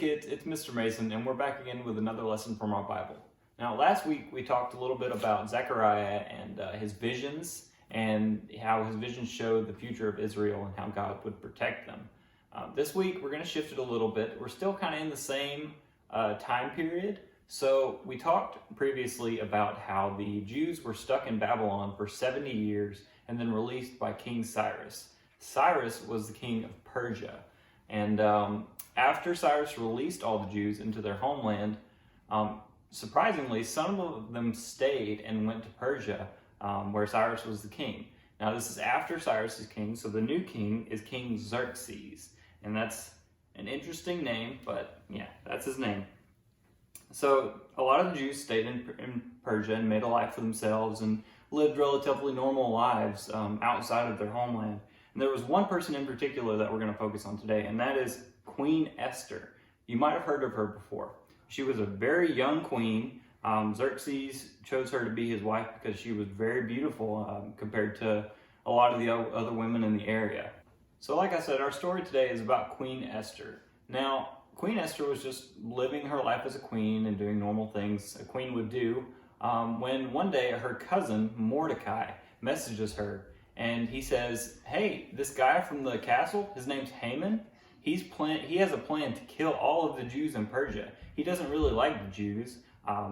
kids, it's Mr. Mason, and we're back again with another lesson from our Bible. Now, last week we talked a little bit about Zechariah and his visions, and how his visions showed the future of Israel and how God would protect them. This week we're going to shift it a little bit. We're still kind of in the same time period. So we talked previously about how the Jews were stuck in Babylon for 70 years and then released by King Cyrus. Cyrus was the king of Persia. And after Cyrus released all the Jews into their homeland, surprisingly, some of them stayed and went to Persia, where Cyrus was the king. Now, this is after Cyrus is king, so the new king is King Xerxes. And that's an interesting name, but yeah, that's his name. So a lot of the Jews stayed in Persia and made a life for themselves and lived relatively normal lives outside of their homeland. And there was one person in particular that we're going to focus on today, and that is Queen Esther. You might have heard of her before. She was a very young queen. Xerxes chose her to be his wife because she was very beautiful compared to a lot of the other women in the area. So like I said, our story today is about Queen Esther. Now, Queen Esther was just living her life as a queen and doing normal things a queen would do when one day her cousin Mordecai messages her. And he says, hey, this guy from the castle, his name's Haman, he has a plan to kill all of the Jews in Persia. He doesn't really like the Jews.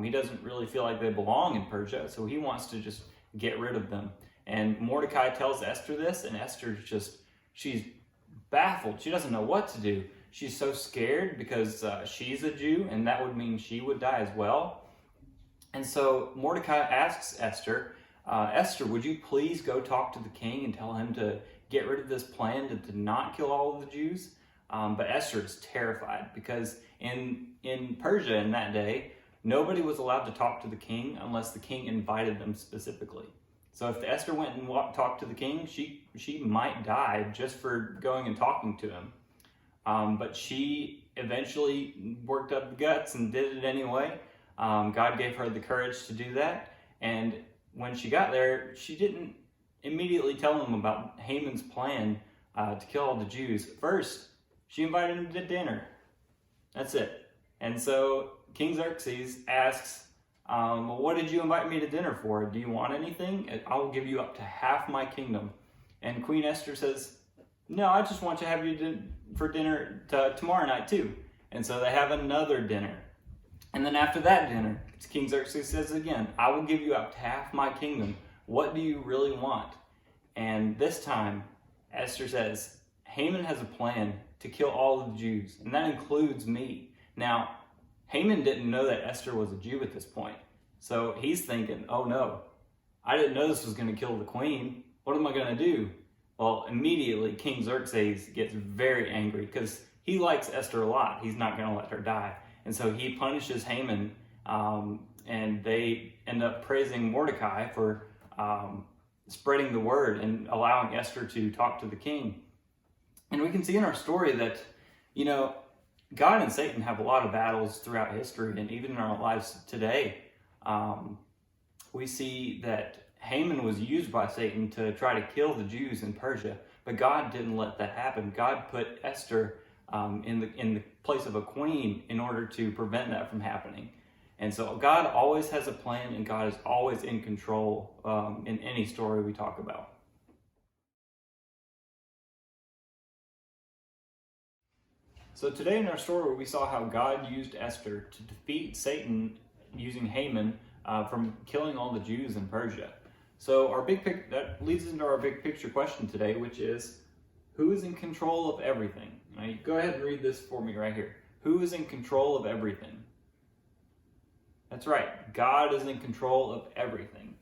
He doesn't really feel like they belong in Persia, so he wants to just get rid of them. And Mordecai tells Esther this, and she's baffled. She doesn't know what to do. She's so scared because she's a Jew, and that would mean she would die as well. And so Mordecai asks Esther, Esther, would you please go talk to the king and tell him to get rid of this plan to not kill all of the Jews? But Esther is terrified because in Persia in that day, nobody was allowed to talk to the king unless the king invited them specifically. So if Esther went and talked to the king, she might die just for going and talking to him. But she eventually worked up the guts and did it anyway. God gave her the courage to do that. And when she got there, she didn't immediately tell him about Haman's plan to kill all the Jews. First, she invited him to dinner. That's it. And so King Xerxes asks, well, what did you invite me to dinner for? Do you want anything? I will give you up to half my kingdom. And Queen Esther says, no, I just want to have you for dinner tomorrow night too. And so they have another dinner. And then after that dinner, King Xerxes says again, I will give you up to half my kingdom. What do you really want? And this time, Esther says, Haman has a plan to kill all of the Jews, and that includes me. Now, Haman didn't know that Esther was a Jew at this point. So he's thinking, oh no, I didn't know this was going to kill the queen. What am I going to do? Well, immediately King Xerxes gets very angry because he likes Esther a lot. He's not going to let her die. And so he punishes Haman, and they end up praising Mordecai for spreading the word and allowing Esther to talk to the king. And we can see in our story that, God and Satan have a lot of battles throughout history, and even in our lives today. We see that Haman was used by Satan to try to kill the Jews in Persia, but God didn't let that happen. God put Esther in the place of a queen in order to prevent that from happening. And so God always has a plan, and God is always in control in any story we talk about. So today in our story, we saw how God used Esther to defeat Satan using Haman from killing all the Jews in Persia. So that leads into our big picture question today, which is, who is in control of everything? Now, go ahead and read this for me right here. Who is in control of everything? That's right. God is in control of everything.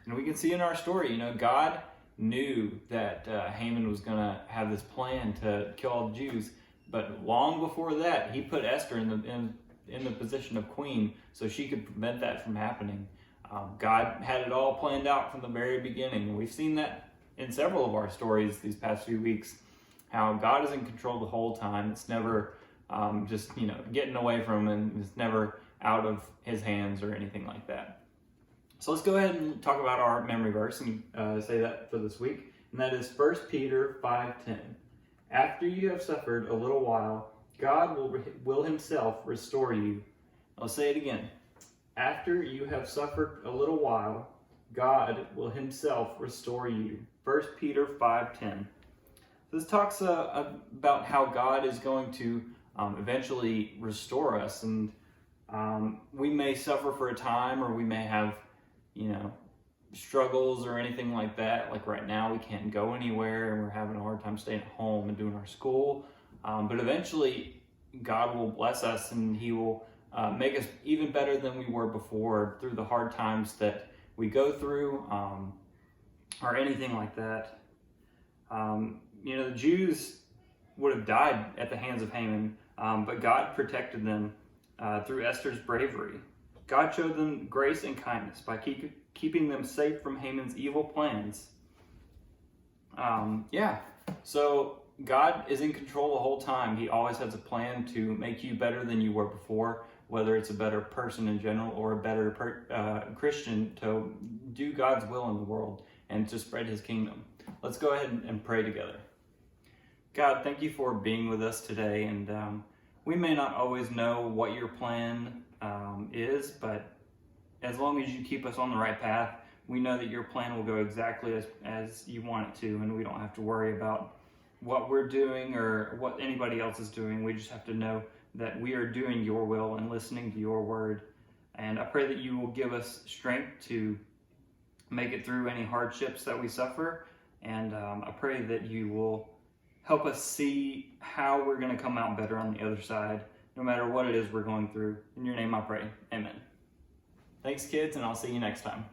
And we can see in our story, God knew that Haman was going to have this plan to kill all the Jews. But long before that, he put Esther in the position of queen so she could prevent that from happening. God had it all planned out from the very beginning. We've seen that in several of our stories these past few weeks, how God is in control the whole time. It's never just getting away from him, and it's never out of his hands or anything like that. So let's go ahead and talk about our memory verse and say that for this week. And that is 1 Peter 5:10. After you have suffered a little while, God will himself restore you. I'll say it again. After you have suffered a little while, God will himself restore you. 1 Peter 5:10. This talks about how God is going to eventually restore us, and we may suffer for a time, or we may have, struggles or anything like that. Like right now, we can't go anywhere, and we're having a hard time staying at home and doing our school. But eventually, God will bless us, and He will make us even better than we were before through the hard times that we go through, or anything like that. The Jews would have died at the hands of Haman, but God protected them through Esther's bravery. God showed them grace and kindness by keeping them safe from Haman's evil plans. So God is in control the whole time. He always has a plan to make you better than you were before, whether it's a better person in general or a better Christian to do God's will in the world and to spread His kingdom. Let's go ahead and pray together. God, thank you for being with us today, and we may not always know what your plan is, but as long as you keep us on the right path, we know that your plan will go exactly as you want it to, and we don't have to worry about what we're doing or what anybody else is doing. We just have to know that we are doing your will and listening to your word. And I pray that you will give us strength to make it through any hardships that we suffer. And I pray that you will help us see how we're going to come out better on the other side, no matter what it is we're going through. In your name I pray. Amen. Thanks, kids, and I'll see you next time.